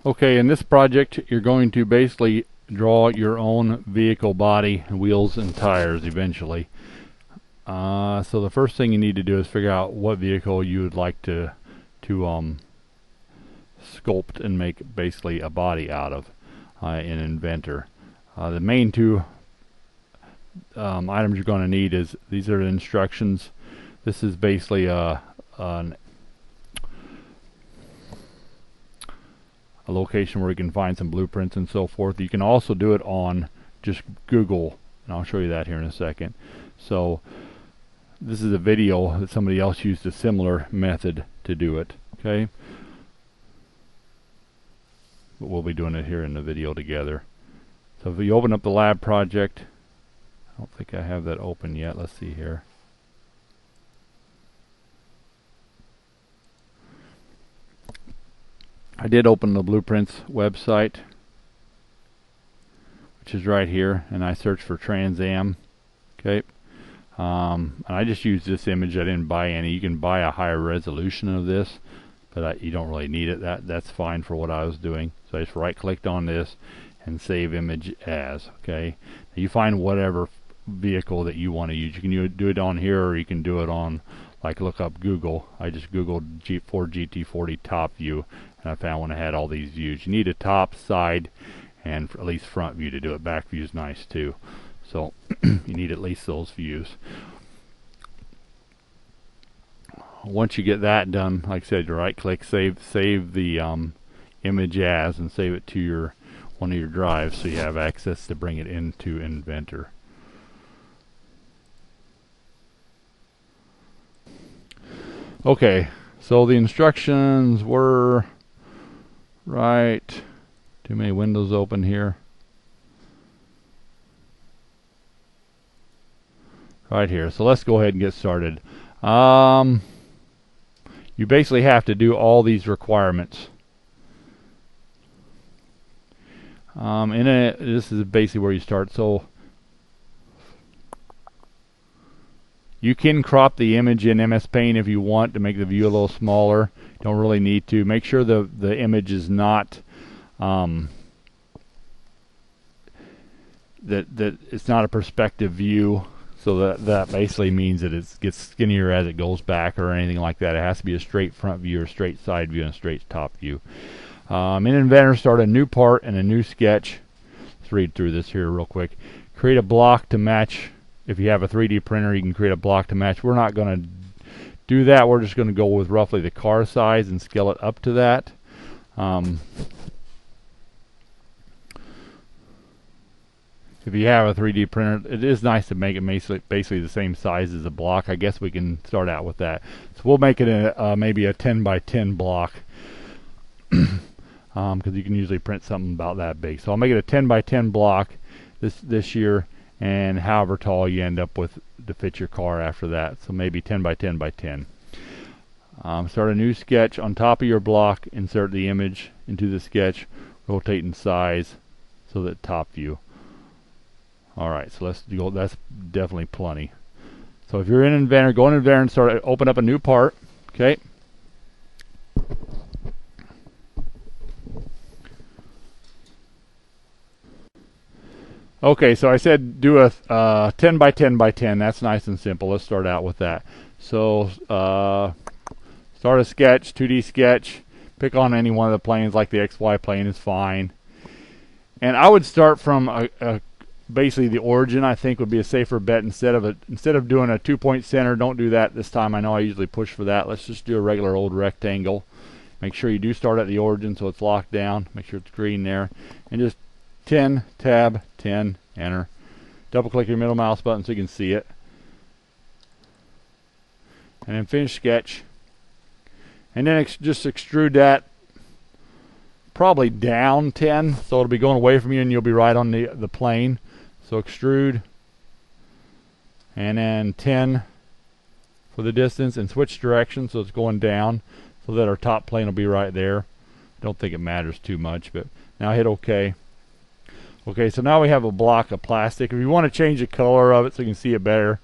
Okay, in this project you're going to basically draw your own vehicle body, wheels, and tires eventually. So the first thing you need to do is figure out what vehicle you would like to sculpt and make basically a body out of in Inventor. The main two items you're going to need is these are the instructions. This is basically a location where you can find some blueprints and so forth. You can also do it on just Google, and I'll show you that here in a second. So this is a video that somebody else used a similar method to do it. Okay, but we'll be doing it here in the video together. So if you open up the lab project, I don't think I have that open yet. Let's see here. I did open the Blueprints website, which is right here, and I searched for Trans Am. Okay, and I just used this image. I didn't buy any. You can buy a higher resolution of this, but you don't really need it. That's fine for what I was doing. So I just right-clicked on this and save image as. Okay, now you find whatever vehicle that you want to use. You can do it on here, or you can do it on, like, look up Google. I just googled Ford GT40 top view, and I found one that had all these views. You need a top, side, and at least front view to do it. Back view is nice too. So you need at least those views. Once you get that done, like I said, you right-click, save the image as, and save it to one of your drives, so you have access to bring it into Inventor. Okay, so the instructions were right. Too many windows open here. Right here. So let's go ahead and get started. You basically have to do all these requirements. This is basically where you start. So you can crop the image in MS Paint if you want to make the view a little smaller. Don't really need to. Make sure the image is not that it's not a perspective view. So that basically means that it gets skinnier as it goes back or anything like that. It has to be a straight front view, or straight side view, and a straight top view. In Inventor, start a new part and a new sketch. Let's read through this here real quick. Create a block to match. If you have a 3D printer, you can create a block to match. We're not going to do that. We're just going to go with roughly the car size and scale it up to that. If you have a 3D printer, it is nice to make it basically the same size as a block. I guess we can start out with that. So we'll make it maybe a 10 by 10 block, because you can usually print something about that big. So I'll make it a 10 by 10 block this year, and however tall you end up with to fit your car after that. So maybe 10 by 10 by 10. Start a new sketch on top of your block. Insert the image into the sketch. Rotate in size so that top view. Alright, so let's go. That's definitely plenty. So if you're in Inventor, go in Inventor and open up a new part. Okay. Okay, so I said do a 10 by 10 by 10. That's nice and simple. Let's start out with that. So start a sketch, 2D sketch. Pick on any one of the planes, like the XY plane is fine. And I would start from basically the origin. I think would be a safer bet instead of doing a 2-point center. Don't do that this time. I know I usually push for that. Let's just do a regular old rectangle. Make sure you do start at the origin so it's locked down. Make sure it's green there, and just 10, tab, 10, enter. Double click your middle mouse button so you can see it, and then finish sketch, and then just extrude that probably down 10, so it'll be going away from you and you'll be right on the plane. So extrude, and then 10 for the distance, and switch direction so it's going down so that our top plane will be right there. Don't think it matters too much, but now hit OK. Okay, so now we have a block of plastic. If you want to change the color of it so you can see it better,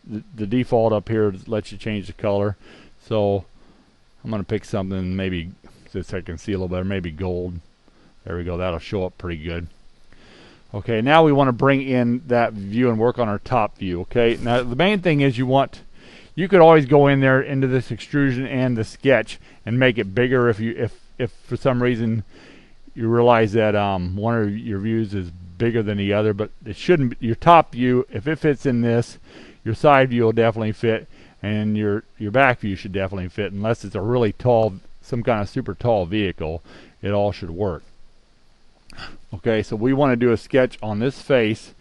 the default up here lets you change the color. So I'm going to pick something maybe, so I can see a little better, maybe gold. There we go. That'll show up pretty good. Okay, now we want to bring in that view and work on our top view. Okay, now the main thing is you could always go in there into this extrusion and the sketch and make it bigger if for some reason you realize that one of your views is bigger than the other, but it shouldn't. Your top view, if it fits in this, your side view will definitely fit, and your back view should definitely fit, unless it's a really tall, some kind of super tall vehicle. It all should work. Okay, so we want to do a sketch on this face,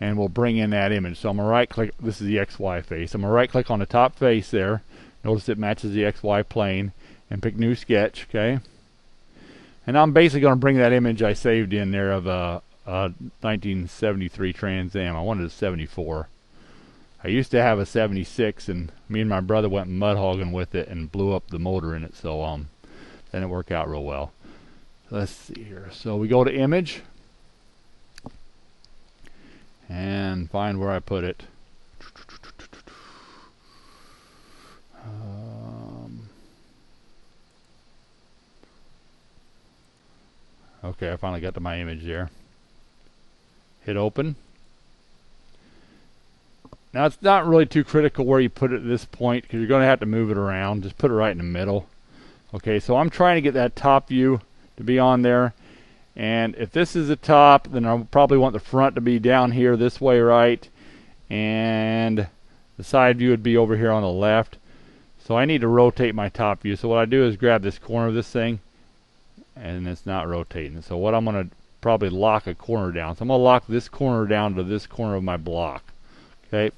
and we'll bring in that image. So I'm going to right click. This is the XY face. I'm going to right click on the top face there. Notice it matches the XY plane, and pick new sketch. Okay, and I'm basically going to bring that image I saved in there of a 1973 Trans Am. I wanted a 74. I used to have a 76, and me and my brother went mud hogging with it and blew up the motor in it, so that didn't work out real well. Let's see here. So we go to image and find where I put it. Okay, I finally got to my image there. Hit open. Now it's not really too critical where you put it at this point, because you're going to have to move it around. Just put it right in the middle. Okay, so I'm trying to get that top view to be on there, and if this is the top, then I'll probably want the front to be down here this way, right, and the side view would be over here on the left. So I need to rotate my top view. So what I do is grab this corner of this thing, and it's not rotating. So what I'm going to probably lock a corner down. So I'm going to lock this corner down to this corner of my block. Okay.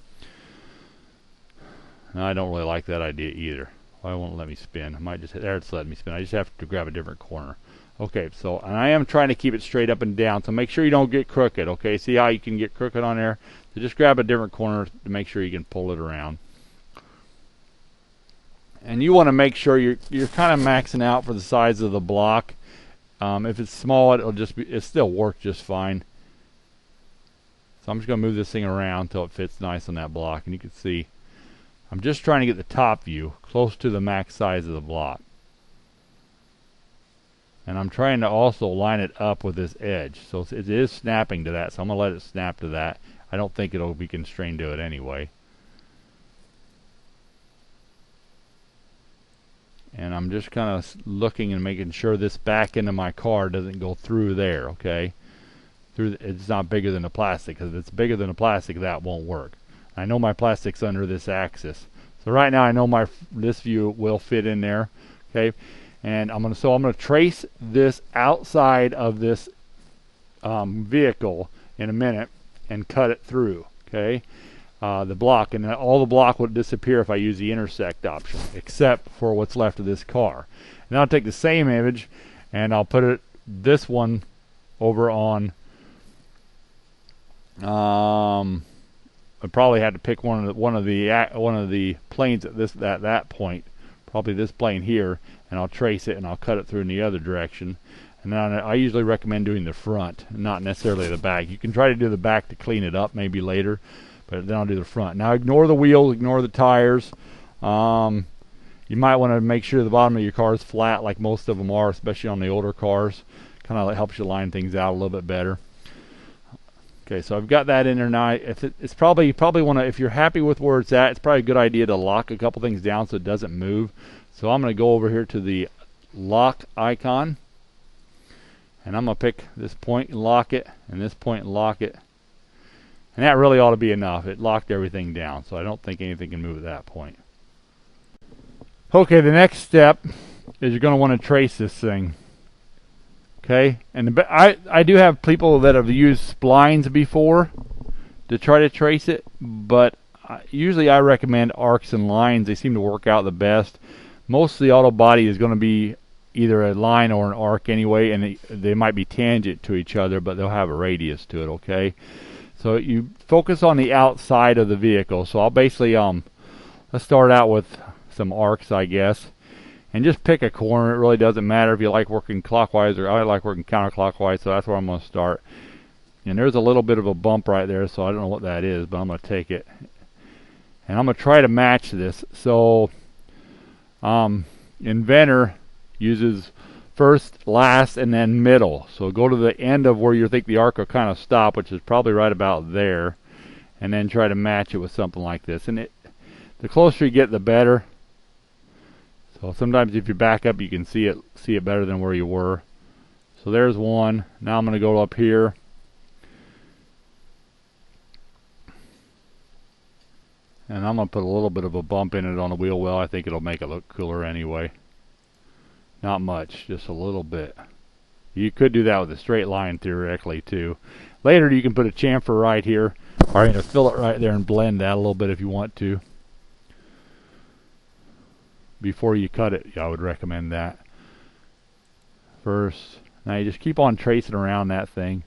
Now I don't really like that idea either. Why won't it let me spin? I might just, there it's letting me spin. I just have to grab a different corner. Okay, so, and I am trying to keep it straight up and down, so make sure you don't get crooked, okay? See how you can get crooked on there? So just grab a different corner to make sure you can pull it around. And you want to make sure you're kind of maxing out for the size of the block. If it's small, it'll still work just fine. So I'm just going to move this thing around until it fits nice on that block, and you can see I'm just trying to get the top view close to the max size of the block. And I'm trying to also line it up with this edge. So it is snapping to that, so I'm going to let it snap to that. I don't think it'll be constrained to it anyway. And I'm just kind of looking and making sure this back end of my car doesn't go through there, okay? It's not bigger than the plastic, because if it's bigger than the plastic, that won't work. I know my plastic's under this axis. So right now I know this view will fit in there, okay? And I'm gonna trace this outside of this vehicle in a minute and cut it through, okay? The block, and all the block would disappear if I use the intersect option, except for what's left of this car. And I'll take the same image and I'll put this one over on. I probably had to pick one of the planes at that point, probably this plane here, and I'll trace it and I'll cut it through in the other direction. And then I usually recommend doing the front, not necessarily the back. You can try to do the back to clean it up maybe later, but then I'll do the front. Now ignore the wheels, ignore the tires. You might want to make sure the bottom of your car is flat, like most of them are, especially on the older cars. Kind of helps you line things out a little bit better. Okay, so I've got that in there now. It's probably want to, if you're happy with where it's at, it's probably a good idea to lock a couple things down so it doesn't move. So I'm going to go over here to the lock icon, and I'm going to pick this point and lock it, and this point and lock it. And that really ought to be enough. It locked everything down, so I don't think anything can move at that point. Okay, the next step is you're going to want to trace this thing. Okay, and I do have people that have used splines before to try to trace it, but usually I recommend arcs and lines. They seem to work out the best. Most of the auto body is going to be either a line or an arc anyway, and they might be tangent to each other, but they'll have a radius to it, okay? So you focus on the outside of the vehicle. So I'll basically, let's start out with some arcs, I guess. And just pick a corner. It really doesn't matter if you like working clockwise, or I like working counterclockwise, so that's where I'm going to start. And there's a little bit of a bump right there, so I don't know what that is, but I'm going to take it. And I'm going to try to match this. So Inventor uses first, last, and then middle. So go to the end of where you think the arc will kind of stop, which is probably right about there, and then try to match it with something like this. And the closer you get, the better. So sometimes if you back up, you can see it better than where you were. So there's one. Now I'm going to go up here. And I'm going to put a little bit of a bump in it on the wheel well. I think it'll make it look cooler anyway. Not much, just a little bit. You could do that with a straight line theoretically too. Later you can put a chamfer right here, or a fillet right there and blend that a little bit if you want to. Before you cut it, I would recommend that. First, now you just keep on tracing around that thing.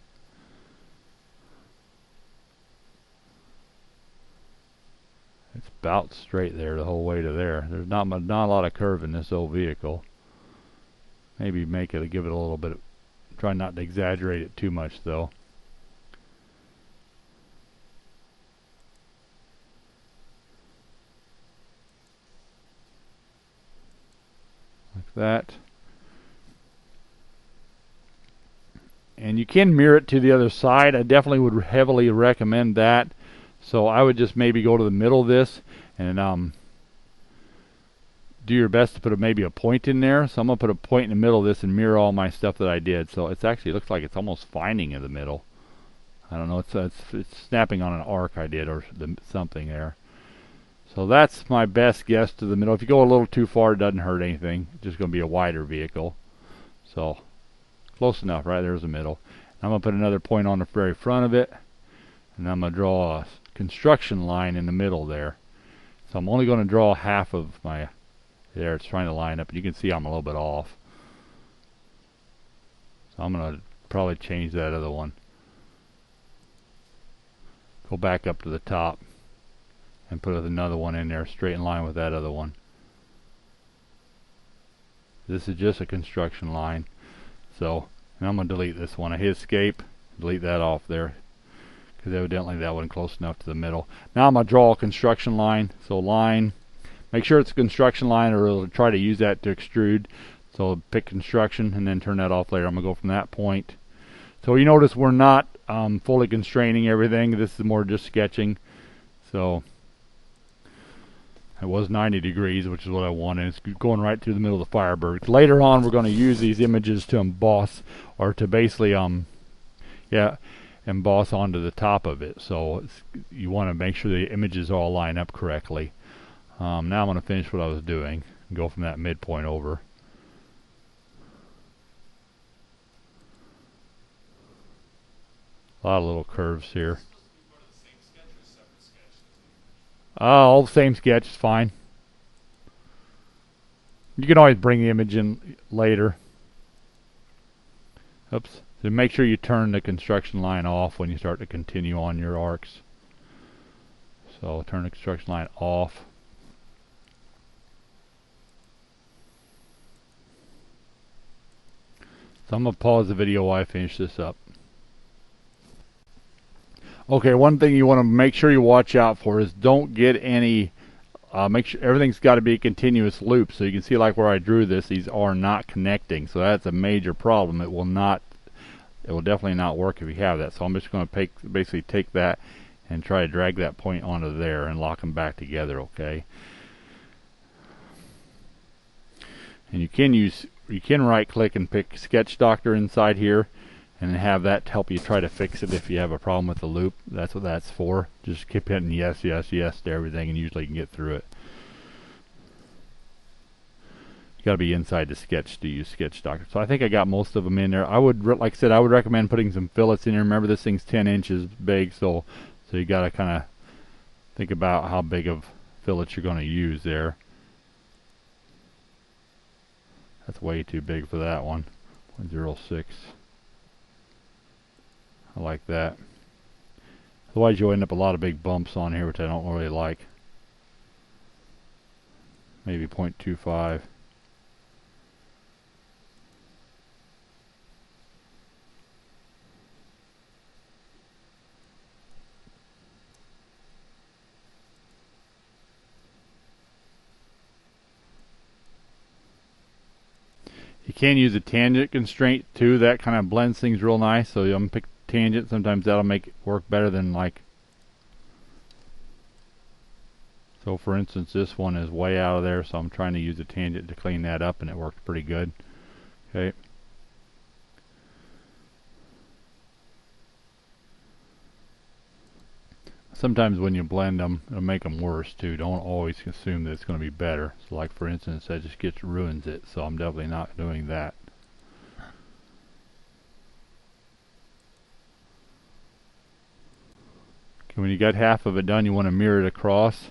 It's about straight there the whole way to there. There's not a lot of curve in this old vehicle. Maybe give it a little bit. Try not to exaggerate it too much though. Like that. And you can mirror it to the other side. I definitely would heavily recommend that. So I would just maybe go to the middle of this and do your best to put maybe a point in there. So I'm going to put a point in the middle of this and mirror all my stuff that I did. So it's actually looks like it's almost finding in the middle. I don't know. It's snapping on an arc I did or something there. So that's my best guess to the middle. If you go a little too far, it doesn't hurt anything. It's just going to be a wider vehicle. So close enough, right? There's the middle. I'm going to put another point on the very front of it. And I'm going to draw a construction line in the middle there. So I'm only going to draw half of my... There, it's trying to line up. And you can see I'm a little bit off. So I'm going to probably change that other one. Go back up to the top. And put another one in there, straight in line with that other one. This is just a construction line. So, and I'm going to delete this one. I hit escape, delete that off there. Because evidently that wasn't close enough to the middle. Now I'm going to draw a construction line. So line, make sure it's a construction line or it'll try to use that to extrude. So pick construction and then turn that off later. I'm going to go from that point. So you notice we're not fully constraining everything. This is more just sketching. So it was 90 degrees, which is what I wanted. It's going right through the middle of the Firebird. Later on, we're going to use these images to emboss, or to basically, emboss onto the top of it. So you want to make sure the images all line up correctly. Now I'm going to finish what I was doing and go from that midpoint over. A lot of little curves here. All the same sketch is fine. You can always bring the image in later. Oops. So make sure you turn the construction line off when you start to continue on your arcs. So turn the construction line off. So I'm going to pause the video while I finish this up. Okay, one thing you want to make sure you watch out for is don't get any, make sure everything's got to be a continuous loop. So you can see like where I drew this, these are not connecting. So that's a major problem. It will definitely not work if you have that. So I'm just going to basically take that and try to drag that point onto there and lock them back together, okay? And you can right click and pick Sketch Doctor inside here and have that help you try to fix it if you have a problem with the loop. That's what that's for. Just keep hitting yes, yes, yes to everything and usually you can get through it. You got to be inside the sketch to use Sketch Doctor. So I think I got most of them in there. I would, like I said, I would recommend putting some fillets in here. Remember, this thing's 10 inches big, so you got to kind of think about how big of fillets you're going to use there. That's way too big for that one. 0.06. I like that. Otherwise you'll end up a lot of big bumps on here, which I don't really like. Maybe 0.25. You can use a tangent constraint too. That kind of blends things real nice. So I'm going to pick tangent. Sometimes that'll make it work better than like. So for instance, this one is way out of there, so I'm trying to use a tangent to clean that up, and it worked pretty good. Okay. Sometimes when you blend them, it'll make them worse too. Don't always assume that it's going to be better. So like for instance, that just ruins it. So I'm definitely not doing that. Okay, when you got half of it done, you want to mirror it across.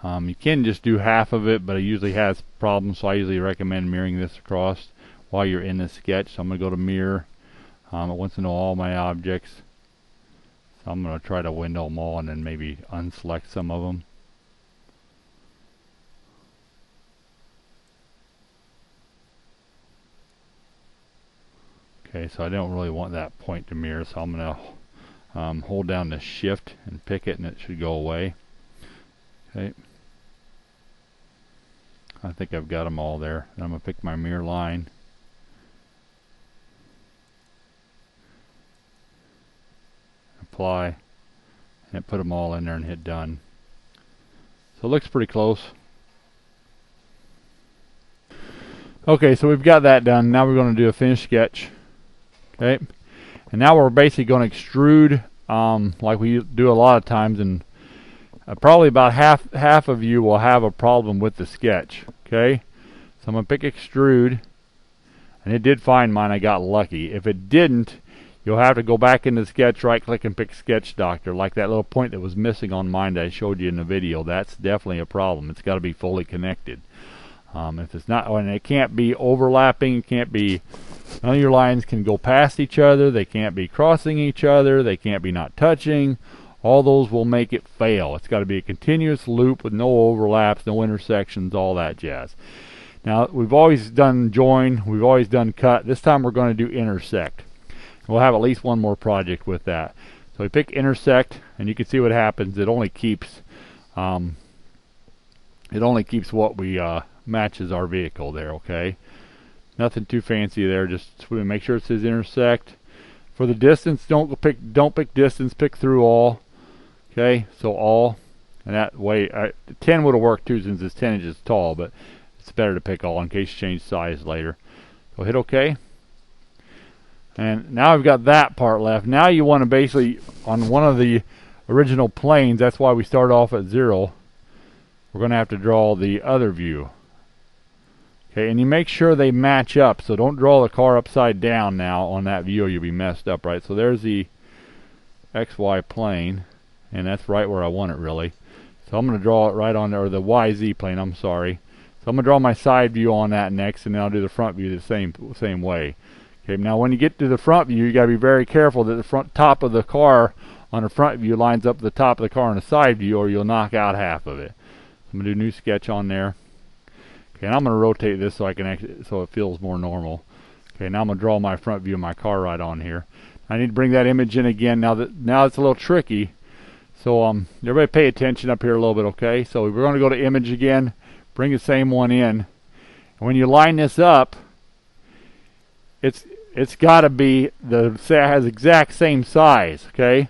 You can just do half of it, but it usually has problems, so I usually recommend mirroring this across while you're in the sketch. So I'm going to go to mirror. It wants to know all my objects. So I'm going to try to window them all and then maybe unselect some of them. Okay, so I don't really want that point to mirror, so I'm going to hold down the shift and pick it, and it should go away. Okay. I think I've got them all there. Then I'm going to pick my mirror line. Apply. And put them all in there and hit done. So it looks pretty close. Okay, so we've got that done. Now we're going to do a finished sketch. Okay. And now we're basically going to extrude like we do a lot of times, and probably about half of you will have a problem with the sketch. Okay, so I'm going to pick extrude, and it did find mine. I got lucky. If it didn't, you'll have to go back into the sketch, right click and pick sketch doctor, like that little point that was missing on mine that I showed you in the video. That's definitely a problem. It's got to be fully connected. If it's not, and it can't be overlapping, it can't be, none of your lines can go past each other, they can't be crossing each other, they can't be not touching. All those will make it fail. It's got to be a continuous loop with no overlaps, no intersections, all that jazz. Now, we've always done join, we've always done cut. This time we're going to do intersect. We'll have at least one more project with that. So we pick intersect, and you can see what happens. It only keeps what we matches our vehicle there. Okay, nothing too fancy there. Just make sure it says intersect. For the distance, don't pick distance. Pick through all. Okay, so all, and that way 10 would have worked too since it's 10 inches tall, but it's better to pick all in case you change size later. So hit OK. And now I've got that part left. Now you want to basically, on one of the original planes, that's why we start off at 0, we're going to have to draw the other view. Okay, and you make sure they match up, so don't draw the car upside down now on that view or you'll be messed up, right? So there's the XY plane, and that's right where I want it really. So I'm going to draw it right on there, or the YZ plane, I'm sorry. So I'm going to draw my side view on that next, and then I'll do the front view the same way. Okay, now when you get to the front view, you got to be very careful that the front top of the car on the front view lines up with the top of the car on the side view, or you'll knock out half of it. So I'm going to do new sketch on there. Okay, and I'm going to rotate this so I can so it feels more normal. Okay, now I'm going to draw my front view of my car right on here. I need to bring that image in again. Now it's a little tricky. So everybody pay attention up here a little bit, okay? So we're going to go to image again, bring the same one in. And when you line this up, it's got to be has exact same size, okay?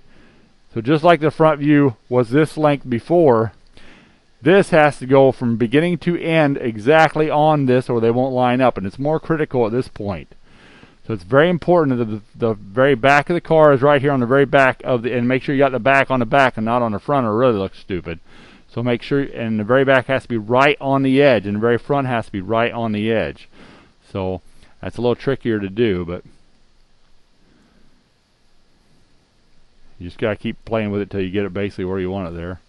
So just like the front view was this length before, this has to go from beginning to end exactly on this, or they won't line up, and it's more critical at this point. So it's very important that the very back of the car is right here on the very back of the, and make sure you got the back on the back and not on the front, or it really looks stupid. So make sure, and the very back has to be right on the edge, and the very front has to be right on the edge. So that's a little trickier to do, but you just got to keep playing with it till you get it basically where you want it there.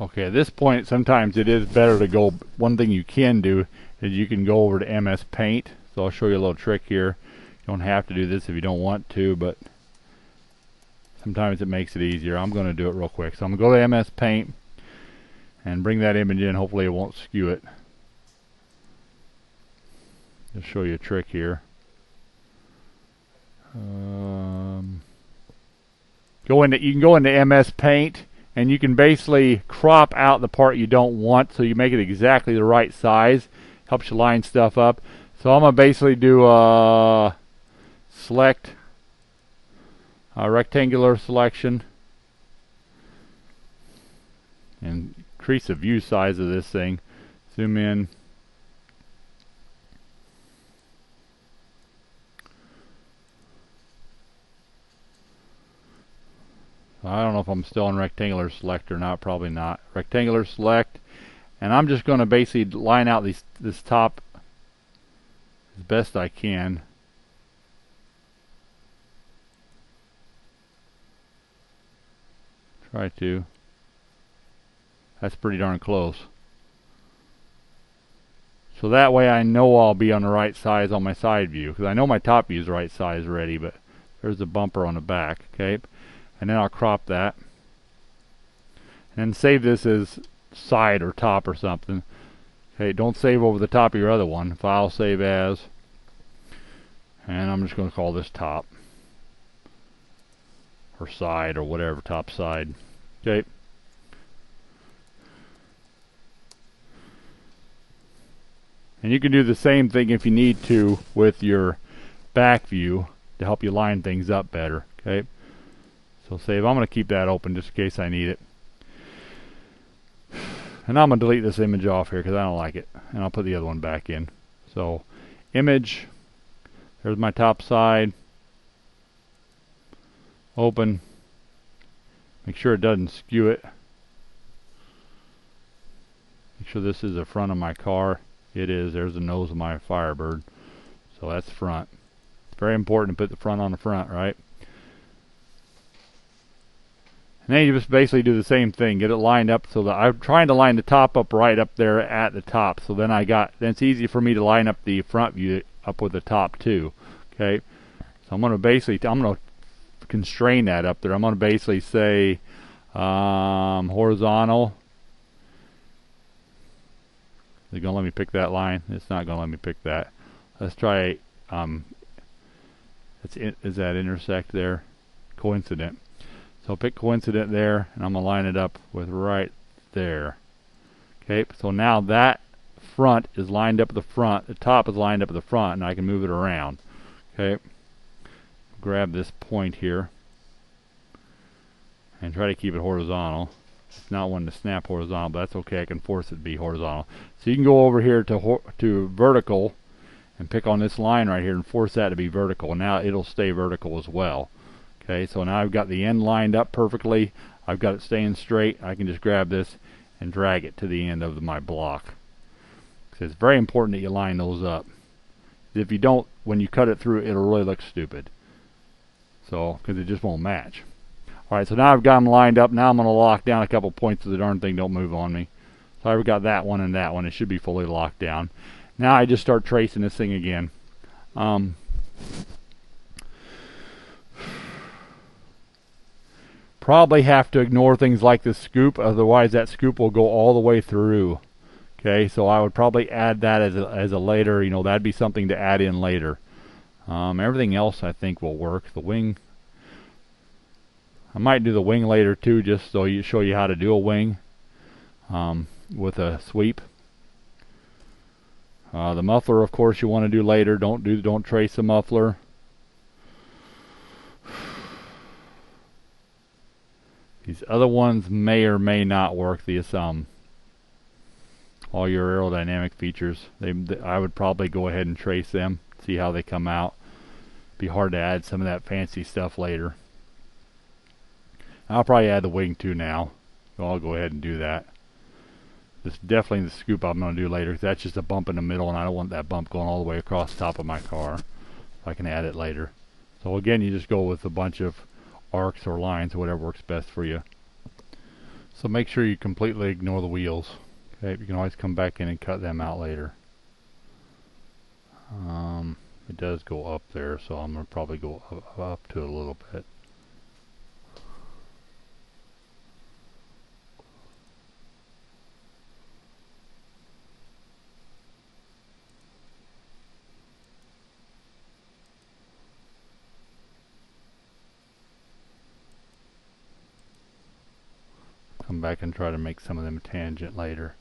Okay, at this point, sometimes it is better to go, one thing you can do is you can go over to MS Paint. So I'll show you a little trick here. You don't have to do this if you don't want to, but sometimes it makes it easier. I'm going to do it real quick. So I'm going to go to MS Paint and bring that image in. Hopefully it won't skew it. Just show you a trick here. You can go into MS Paint and you can basically crop out the part you don't want so you make it exactly the right size. Helps you line stuff up. So I'm going to basically do select rectangular selection and increase the view size of this thing. Zoom in. I don't know if I'm still in rectangular select or not. Probably not. Rectangular select, and I'm just going to basically line out this top as best I can. Try to. That's pretty darn close. So that way I know I'll be on the right size on my side view, because I know my top view is the right size already, but there's the bumper on the back. Okay. And then I'll crop that and then save this as side or top or something. Okay, don't save over the top of your other one. File, save as, and I'm just going to call this top or side or whatever, top side. Okay. And you can do the same thing if you need to with your back view to help you line things up better. Okay. So save. I'm going to keep that open just in case I need it. And I'm going to delete this image off here because I don't like it. And I'll put the other one back in. So image. There's my top side. Open. Make sure it doesn't skew it. Make sure this is the front of my car. It is. There's the nose of my Firebird. So that's front. It's very important to put the front on the front, right? And then you just basically do the same thing. Get it lined up so that I'm trying to line the top up right up there at the top. So then then it's easy for me to line up the front view up with the top too. Okay. So I'm going to constrain that up there. I'm going to basically say horizontal. Is it going to let me pick that line? It's not going to let me pick that. Let's try. Is that intersect there? Coincident. So pick coincident there, and I'm going to line it up with right there. Okay, so now that front is lined up at the front, the top is lined up at the front, and I can move it around. Okay, grab this point here, and try to keep it horizontal. It's not one to snap horizontal, but that's okay, I can force it to be horizontal. So you can go over here to vertical, and pick on this line right here, and force that to be vertical. Now it'll stay vertical as well. Okay, so now I've got the end lined up perfectly. I've got it staying straight. I can just grab this and drag it to the end of my block. So it's very important that you line those up. If you don't, when you cut it through, it'll really look stupid. So, because it just won't match. Alright, so now I've got them lined up. Now I'm going to lock down a couple points so the darn thing don't move on me. So I've got that one and that one. It should be fully locked down. Now I just start tracing this thing again. Probably have to ignore things like the scoop, otherwise that scoop will go all the way through. Okay, so I would probably add that as a later, that'd be something to add in later. Everything else I think will work. The wing, I might do the wing later too, just so you show you how to do a wing with a sweep. The muffler, of course, you want to do later. Don't trace the muffler. These other ones may or may not work. All your aerodynamic features, I would probably go ahead and trace them, see how they come out. Be hard to add some of that fancy stuff later. I'll probably add the wing too now, so I'll go ahead and do that. This is definitely the scoop I'm going to do later, because that's just a bump in the middle, and I don't want that bump going all the way across the top of my car. I can add it later. So again, you just go with a bunch of arcs or lines, or whatever works best for you. So make sure you completely ignore the wheels. Okay, you can always come back in and cut them out later. It does go up there, so I'm going to probably go up to it a little bit. come back and try to make some of them tangent later.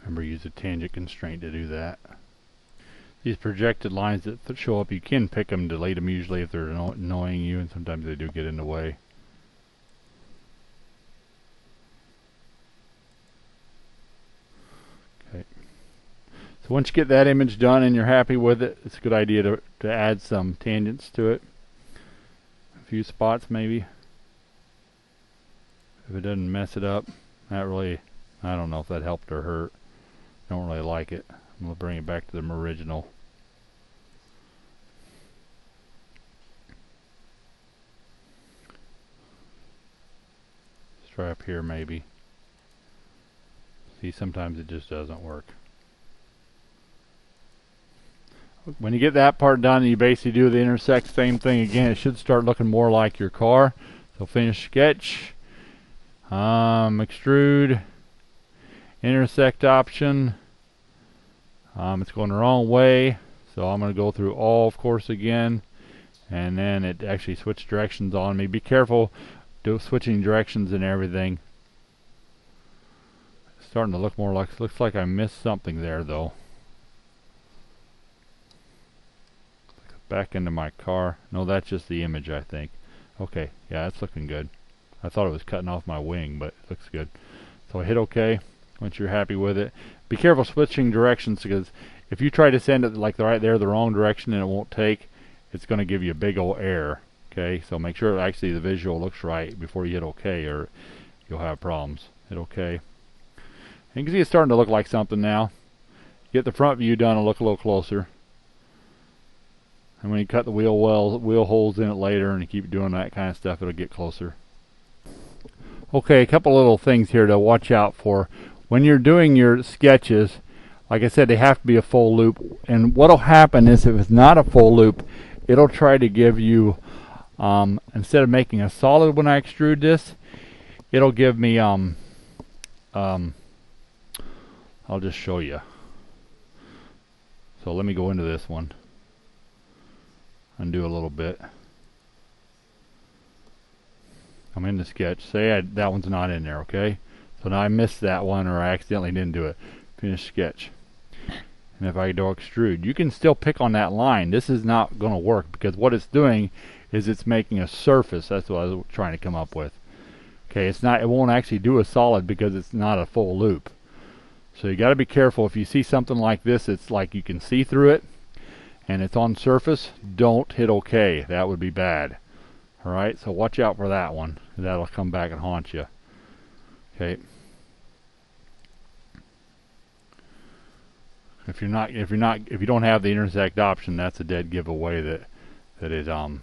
Remember, use a tangent constraint to do that. These projected lines that show up, you can pick them, delete them usually if they're annoying you, and sometimes they do get in the way. Okay. So once you get that image done and you're happy with it, it's a good idea to add some tangents to it. A few spots maybe. If it doesn't mess it up. Not really, I don't know if that helped or hurt. Don't really like it. I'm going to bring it back to the original. Let's try up here maybe. See, sometimes it just doesn't work. When you get that part done, you basically do the intersect, same thing again. It should start looking more like your car. So finish sketch. Extrude. Intersect option. It's going the wrong way, so I'm going to go through all, of course, again, and then it actually switched directions on me. Be careful switching directions and everything. It's starting to look more like, looks like I missed something there though. Back into my car. No, that's just the image, I think. Okay, yeah, that's looking good. I thought it was cutting off my wing, but it looks good. So I hit OK once you're happy with it. Be careful switching directions, because if you try to send it like right there the wrong direction and it won't take, it's going to give you a big old error. Okay, so make sure actually the visual looks right before you hit OK, or you'll have problems. Hit OK. And you can see it's starting to look like something now. Get the front view done and look a little closer. And when you cut the wheel holes in it later and you keep doing that kind of stuff, it'll get closer. Okay, a couple little things here to watch out for. When you're doing your sketches, like I said, they have to be a full loop. And what'll happen is, if it's not a full loop, it'll try to give you, instead of making a solid when I extrude this, it'll give me, I'll just show you. So let me go into this one. Undo a little bit. I'm in the sketch. Say that one's not in there, okay? So now I missed that one, or I accidentally didn't do it. Finish sketch. And if I do extrude, you can still pick on that line. This is not going to work, because what it's doing is it's making a surface. That's what I was trying to come up with. Okay, it's not. It won't actually do a solid because it's not a full loop. So you got to be careful. If you see something like this, it's like you can see through it, and it's on surface, don't hit OK. That would be bad. Alright, so watch out for that one. That'll come back and haunt you. Okay. If you don't have the intersect option, that's a dead giveaway that it of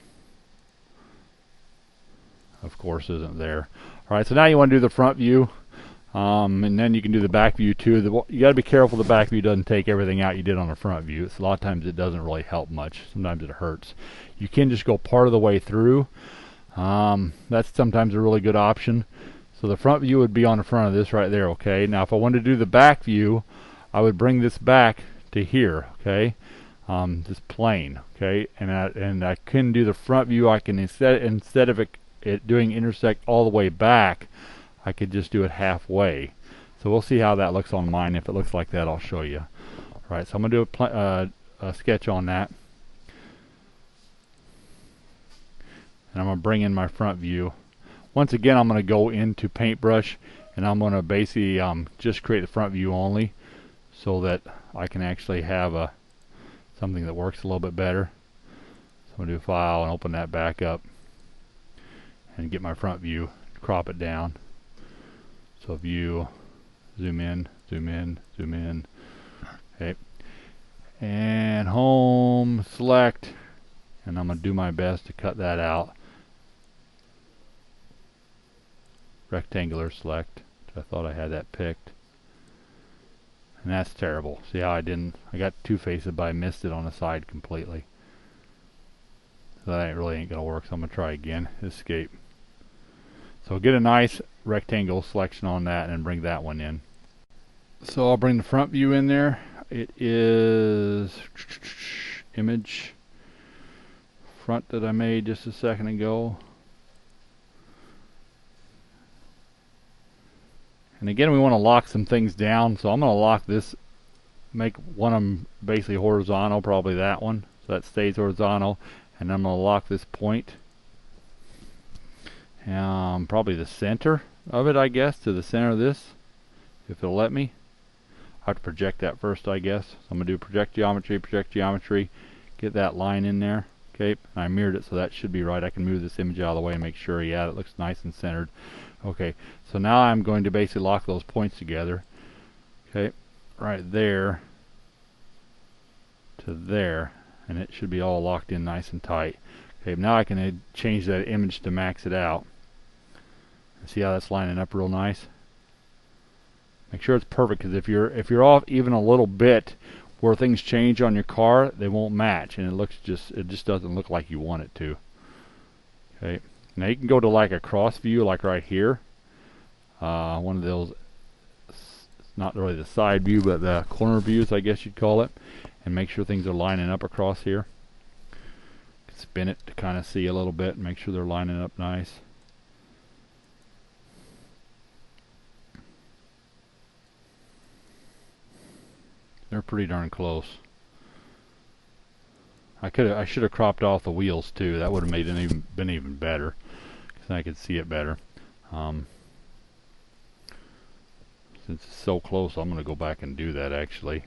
course isn't there. Alright, so now you want to do the front view. And then you can do the back view too. You got to be careful the back view doesn't take everything out you did on the front view. So a lot of times it doesn't really help much. Sometimes it hurts. You can just go part of the way through. That's sometimes a really good option. So the front view would be on the front of this right there, okay? Now if I wanted to do the back view, I would bring this back to here, okay? This plane, okay? And I can do the front view. I can instead of it doing intersect all the way back, I could just do it halfway. So we'll see how that looks on mine. If it looks like that, I'll show you. Alright, so I'm going to do a sketch on that. And I'm going to bring in my front view. Once again, I'm going to go into Paintbrush, and I'm going to basically just create the front view only, so that I can actually have something that works a little bit better. So I'm going to do File and open that back up and get my front view, crop it down. So view, zoom in, zoom in, zoom in. Okay. And home, select, and I'm going to do my best to cut that out. Rectangular select. I thought I had that picked. And that's terrible. See how I got two faces, but I missed it on the side completely. So that really ain't going to work, so I'm going to try again. Escape. So get a nice rectangle selection on that and bring that one in. So I'll bring the front view in there. It is image, front that I made just a second ago. And again, we want to lock some things down, so I'm going to lock this, make one of them basically horizontal, probably that one, so that stays horizontal, and I'm going to lock this point, probably the center of it, I guess, to the center of this, if it'll let me. I have to project that first, I guess. So I'm going to do project geometry, get that line in there. Okay, and I mirrored it, so that should be right. I can move this image out of the way and make sure, yeah, it looks nice and centered. Okay, so now I'm going to basically lock those points together. Okay, right there to there, and it should be all locked in nice and tight. Okay, now I can change that image to max it out. See how that's lining up real nice? Make sure it's perfect, because if you're off even a little bit where things change on your car, they won't match, and it just doesn't look like you want it to. Okay, now you can go to like a cross view, like right here, one of those, not really the side view but the corner views, I guess you'd call it, and make sure things are lining up across here. Spin it to kind of see a little bit and make sure they're lining up nice. They're pretty darn close. I should have cropped off the wheels too. That would have made it been even better, because I could see it better. Since it's so close, I'm going to go back and do that actually.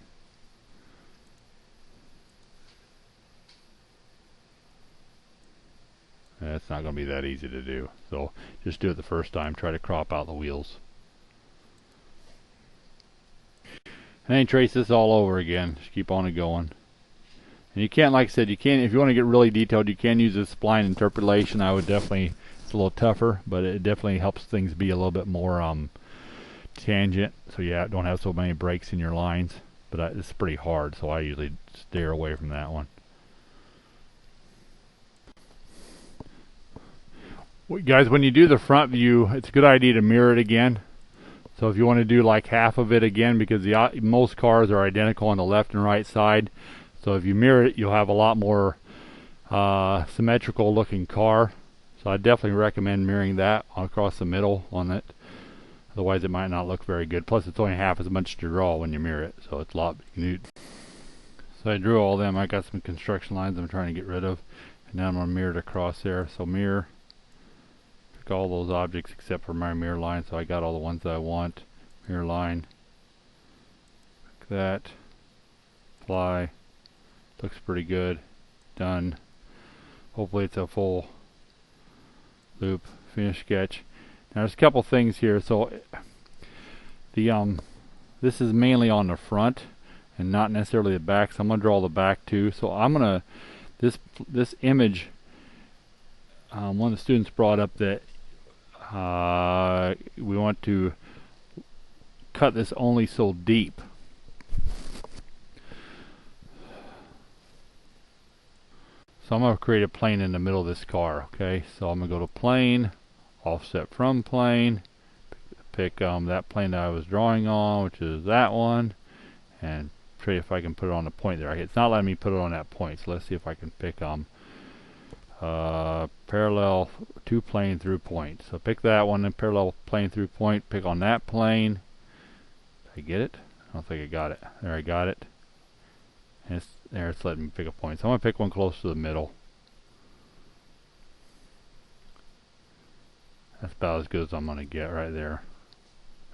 It's not going to be that easy to do. So just do it the first time. Try to crop out the wheels. And then trace this all over again. Just keep on it going. And you can't, like I said, you can, if you want to get really detailed, you can use this spline interpolation. I would definitely, it's a little tougher, but it definitely helps things be a little bit more tangent. So yeah, don't have so many breaks in your lines. But it's pretty hard, so I usually steer away from that one. Guys, when you do the front view, it's a good idea to mirror it again. So if you want to do like half of it again, because most cars are identical on the left and right side, so if you mirror it, you'll have a lot more symmetrical looking car. So I definitely recommend mirroring that across the middle on it. Otherwise it might not look very good. Plus it's only half as much to draw when you mirror it, so it's a lot neat. So I drew all them. I got some construction lines I'm trying to get rid of, and now I'm going to mirror it across there. So mirror. All those objects except for my mirror line, so I got all the ones that I want. Mirror line, like that, apply, looks pretty good, done. Hopefully it's a full loop, finish sketch. Now there's a couple things here. So the this is mainly on the front and not necessarily the back, so I'm gonna draw the back too. So I'm gonna this image, one of the students brought up that we want to cut this only so deep. So I'm going to create a plane in the middle of this car. Okay, so I'm going to go to plane, offset from plane, pick that plane that I was drawing on, which is that one, and try if I can put it on the point there. It's not letting me put it on that point, so let's see if I can pick parallel to plane through point. So pick that one and parallel plane through point, pick on that plane. Did I get it? I don't think I got it. There, I got it. And it's letting me pick a point. So I'm going to pick one close to the middle. That's about as good as I'm going to get right there.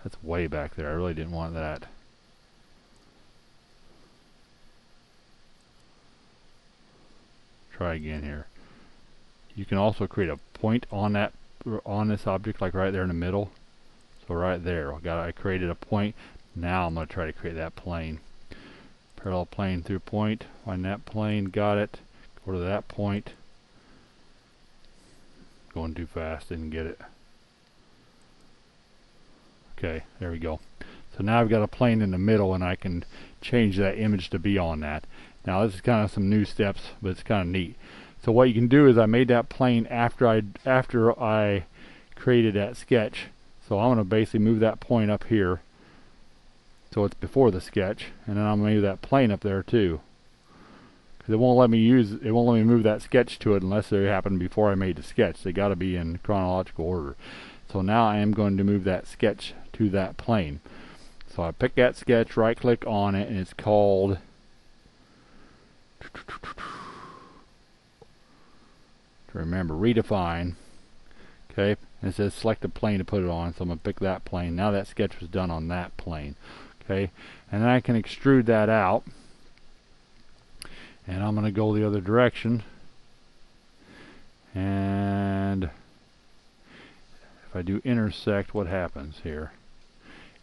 That's way back there. I really didn't want that. Try again here. You can also create a point on this object, like right there in the middle. So right there, I created a point. Now I'm going to try to create that plane. Parallel plane through point. Find that plane. Got it. Go to that point. Going too fast. Didn't get it. Okay, there we go. So now I've got a plane in the middle, and I can change that image to be on that. Now this is kind of some new steps, but it's kind of neat. So what you can do is I made that plane after I created that sketch. So I'm going to basically move that point up here, so it's before the sketch, and then I'm going to move that plane up there too. because it won't let me move that sketch to it unless they happened before I made the sketch. They got to be in chronological order. So now I am going to move that sketch to that plane. So I pick that sketch, right click on it, and it's called redefine. Okay, and it says select a plane to put it on, so I'm going to pick that plane. Now that sketch was done on that plane. Okay, and then I can extrude that out, and I'm going to go the other direction, and if I do intersect, what happens here?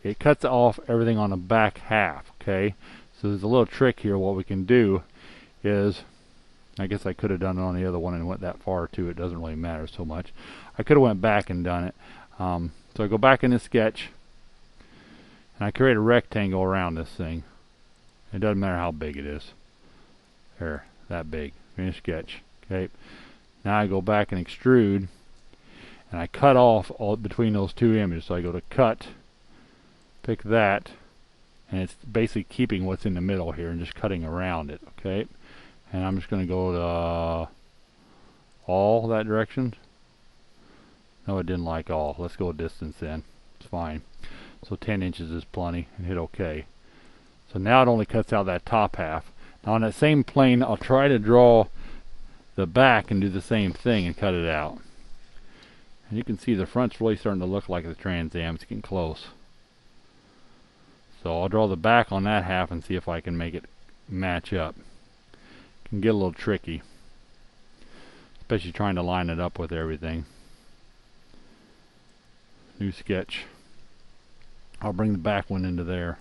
It cuts off everything on the back half. Okay, so there's a little trick here. What we can do is, I guess I could have done it on the other one and went that far too. It doesn't really matter so much. I could have went back and done it. So I go back in the sketch, and I create a rectangle around this thing. It doesn't matter how big it is. There, that big. Finish sketch. Okay. Now I go back and extrude, and I cut off all between those two images. So I go to cut, pick that, and it's basically keeping what's in the middle here and just cutting around it. Okay. And I'm just going to go to all that direction. No, it didn't like all. Let's go distance then. It's fine. So 10 inches is plenty, and hit OK. So now it only cuts out that top half. Now on that same plane, I'll try to draw the back and do the same thing and cut it out. And you can see the front's really starting to look like the Trans Am. It's getting close. So I'll draw the back on that half and see if I can make it match up. Can get a little tricky, especially trying to line it up with everything. New sketch. I'll bring the back one into there.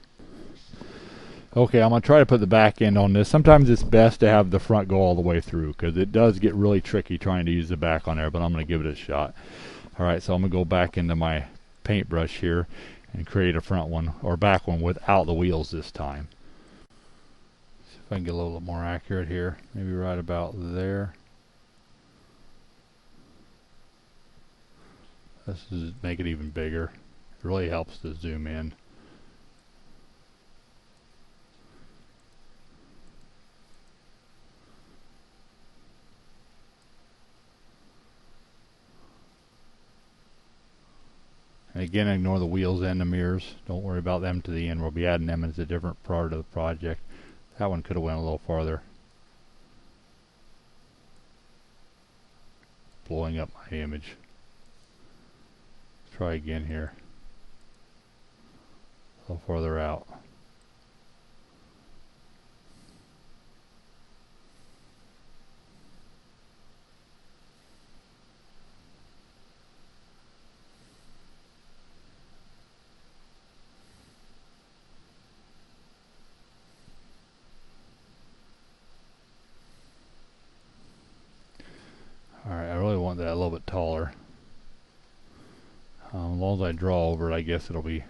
Okay, I'm going to try to put the back end on this. Sometimes it's best to have the front go all the way through, because it does get really tricky trying to use the back on there, but I'm going to give it a shot. Alright, so I'm going to go back into my paintbrush here and create a front one, or back one, without the wheels this time. If I can get a little more accurate here, maybe right about there. Let's just make it even bigger. It really helps to zoom in. And again, ignore the wheels and the mirrors. Don't worry about them to the end. We'll be adding them as a different part of the project. That one could have went a little farther. Blowing up my image. Let's try again here. A little farther out. Alright, I really want that a little bit taller. As long as I draw over it, I guess it'll be...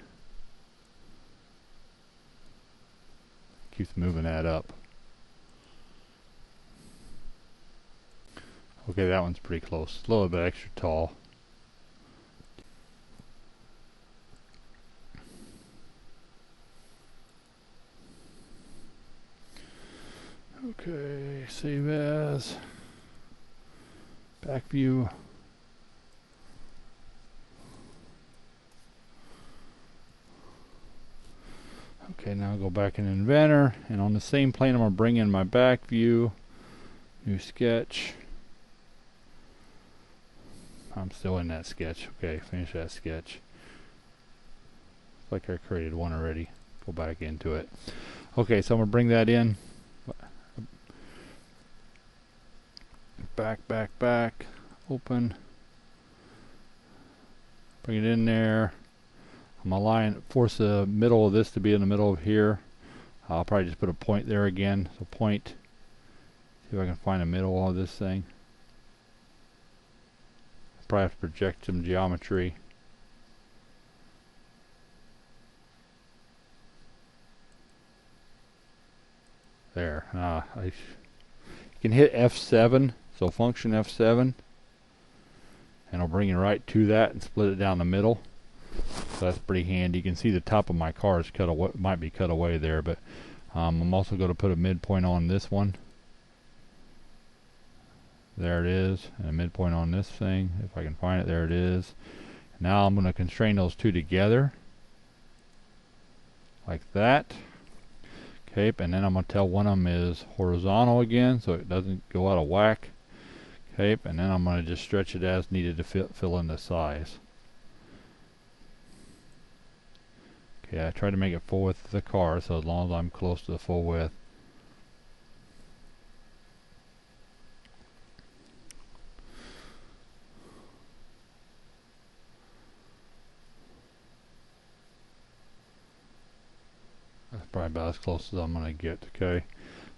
keeps moving that up. Okay, that one's pretty close. A little bit extra tall. Okay, save as. Back view. Okay, now I'll go back in Inventor, and on the same plane I'm going to bring in my back view, new sketch. I'm still in that sketch. Okay, finish that sketch. Looks like I created one already. Go back into it. Okay, so I'm going to bring that in. Back, open. Bring it in there. I'm going to force the middle of this to be in the middle of here. I'll probably just put a point there again. So point. See if I can find the middle of this thing. Probably have to project some geometry. There. You can hit F7. So function F7. And I'll bring it right to that and split it down the middle. So that's pretty handy. You can see the top of my car is cut away, might be cut away there, but I'm also going to put a midpoint on this one. There it is, and a midpoint on this thing. If I can find it, there it is. Now I'm going to constrain those two together, like that. Okay, and then I'm going to tell one of them is horizontal again, so it doesn't go out of whack. Okay, and then I'm going to just stretch it as needed to fill in the size. Okay, I try to make it full width of the car, so as long as I'm close to the full width. That's probably about as close as I'm going to get. Okay,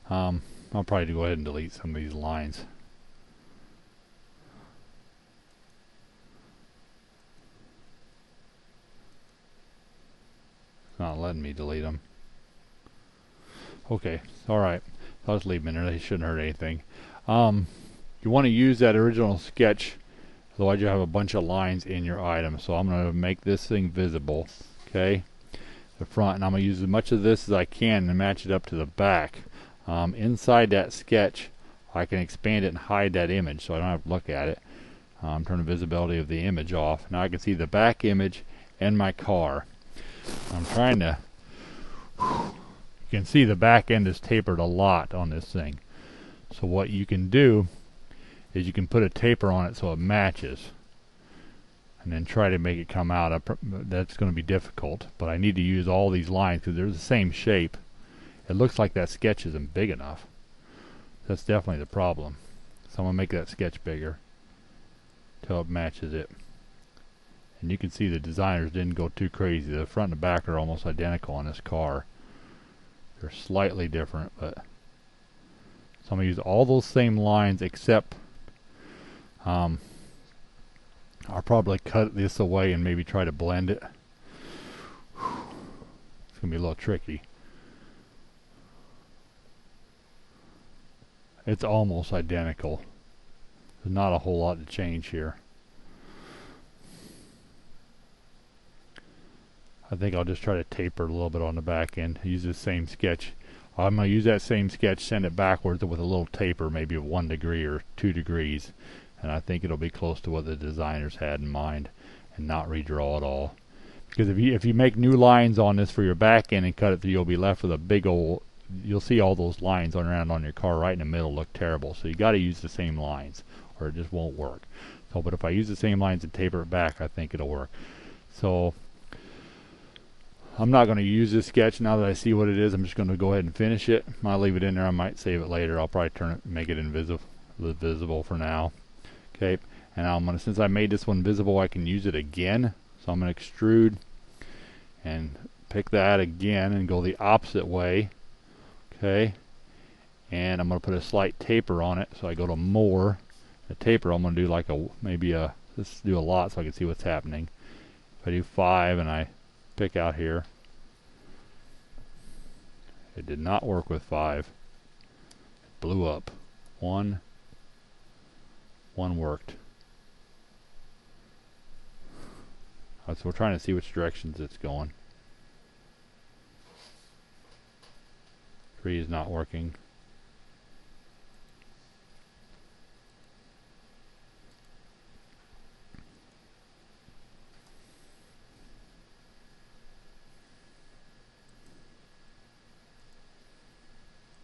I'll probably go ahead and delete some of these lines. It's not letting me delete them. Okay, alright, I'll just leave them in there. They shouldn't hurt anything. You want to use that original sketch, otherwise you have a bunch of lines in your item. So I'm going to make this thing visible. Okay, the front, and I'm going to use as much of this as I can to match it up to the back. Inside that sketch, I can expand it and hide that image so I don't have to look at it. Turn the visibility of the image off. Now I can see the back image and my car. I'm trying to... You can see the back end is tapered a lot on this thing. So what you can do is you can put a taper on it so it matches, and then try to make it come out. That's going to be difficult, but I need to use all these lines because they're the same shape. It looks like that sketch isn't big enough. That's definitely the problem. So I'm going to make that sketch bigger till it matches it. And you can see the designers didn't go too crazy. The front and the back are almost identical on this car. They're slightly different, but so I'm going to use all those same lines except I'll probably cut this away and maybe try to blend it. It's going to be a little tricky. It's almost identical. There's not a whole lot to change here. I think I'll just try to taper a little bit on the back end. Use the same sketch. I'm going to use that same sketch, send it backwards with a little taper, maybe of 1 degree or 2 degrees. And I think it'll be close to what the designers had in mind, and not redraw it all. Because if you make new lines on this for your back end and cut it through, you'll be left with a big old... You'll see all those lines around on your car right in the middle look terrible. So you got to use the same lines, or it just won't work. So, but if I use the same lines and taper it back, I think it'll work. So I'm not going to use this sketch now that I see what it is. I'm just going to go ahead and finish it. I'll leave it in there. I might save it later. I'll probably turn it, make it invisible for now. Okay, and I'm going to, since I made this one visible, I can use it again. So I'm going to extrude and pick that again and go the opposite way. Okay, and I'm going to put a slight taper on it. So I go to more. The taper, I'm going to do like let's do a lot so I can see what's happening. If I do 5 and I pick out here, it did not work with 5. It blew up. 1 worked. So we're trying to see which directions it's going. 3 is not working.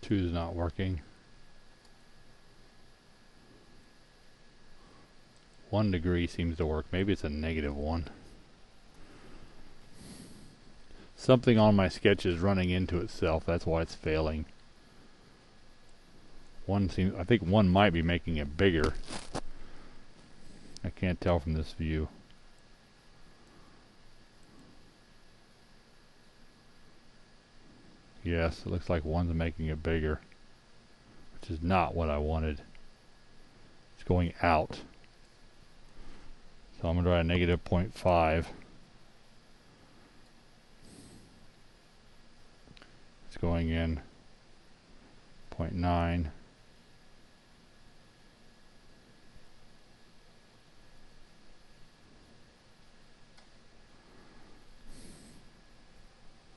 Two is not working. 1 degree seems to work. Maybe it's a -1. Something on my sketch is running into itself. That's why it's failing. I think 1 might be making it bigger. I can't tell from this view. Yes, it looks like 1's making it bigger, which is not what I wanted. It's going out. So I'm going to try a -0.5. It's going in 0.9.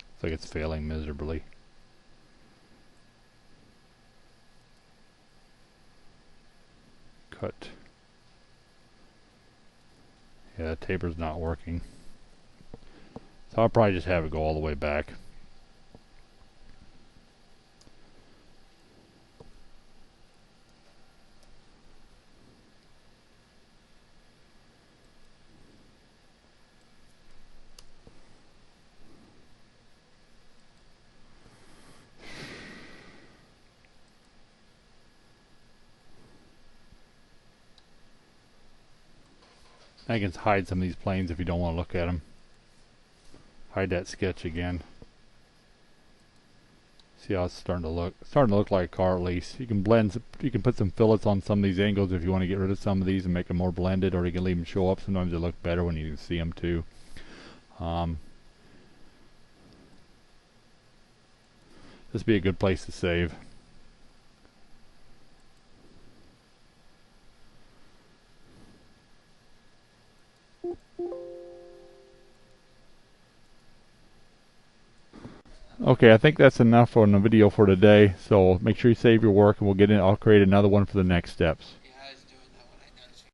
Looks like it's failing miserably. cut. Yeah, the taper's not working. So I'll probably just have it go all the way back. I can hide some of these planes if you don't want to look at them. Hide that sketch again. See how it's starting to look? It's starting to look like a car at least. You can blend, you can put some fillets on some of these angles if you want to get rid of some of these and make them more blended, or you can leave them show up. Sometimes they look better when you can see them too. This would be a good place to save. Okay, I think that's enough on the video for today. So make sure you save your work, and we'll get in. I'll create another one for the next steps.